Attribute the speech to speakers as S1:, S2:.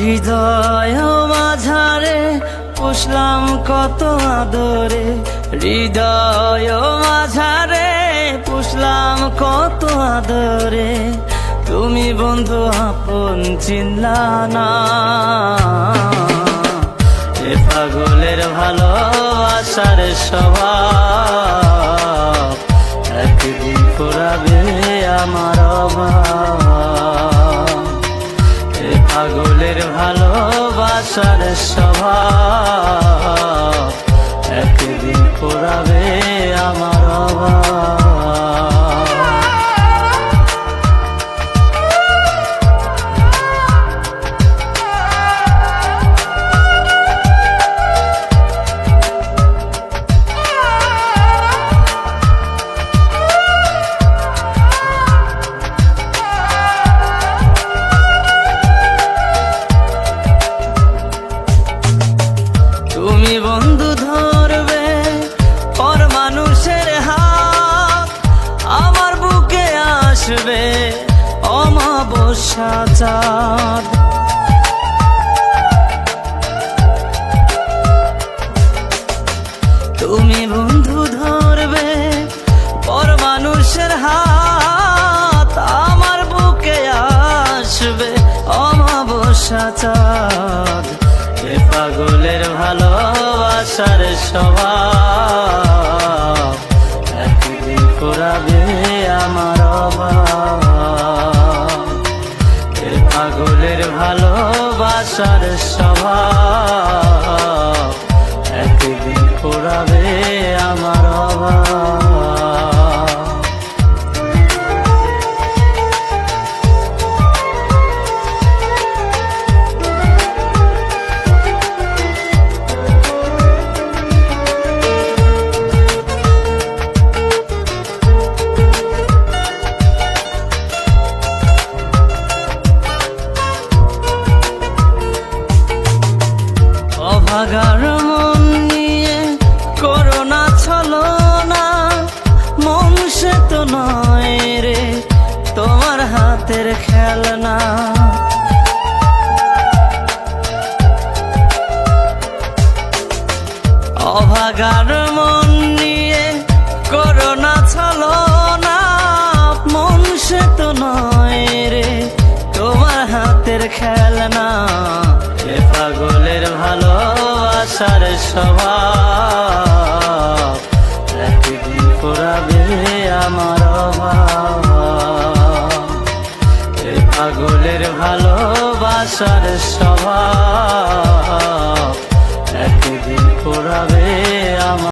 S1: হৃদয় মাঝারে পুষলাম কত আদরে, হৃদয় মাঝারে পুষলাম কত আদরে, তুমি বন্ধু আপন চিনলা না। এ পাগলের ভালোবাসার স্বভাব একদিন ফুরাবে আমার অভাব। এ পাগলের ভালোবাসার স্বভাব একদিন ফুরাবে আমার অভাব। তুমি বন্ধু ধরবে পর মানুষের হাত, আমার বুকে আসবে অমাবস্যা চাঁদ। তুমি বন্ধু ধরবে পর মানুষের হাত, আমার বুকে আসবে অমাবস্যা চাঁদ। এ পাগলের ভালোবাসার স্বভাব একদিন ফুরাবে আমার অভাব। এ পাগলের ভালোবাসার স্বভাব একদিন ফুরাবে আমার অভাব। অভাগার মন নিয়ে করোনা ছলনা, মন সে তো নয় রে তোমার হাতের খেলনা। অভাগার মন নিয়ে করোনা ছলনা, মন সে তো নয় রে তোমার হাতের খেলনা। এ পাগলের ভালোবাসার স্বভাব একদিন ফুরাবে আমার অভাব। এ পাগলের ভালোবাসার স্বভাব একদিন ফুরাবে আমার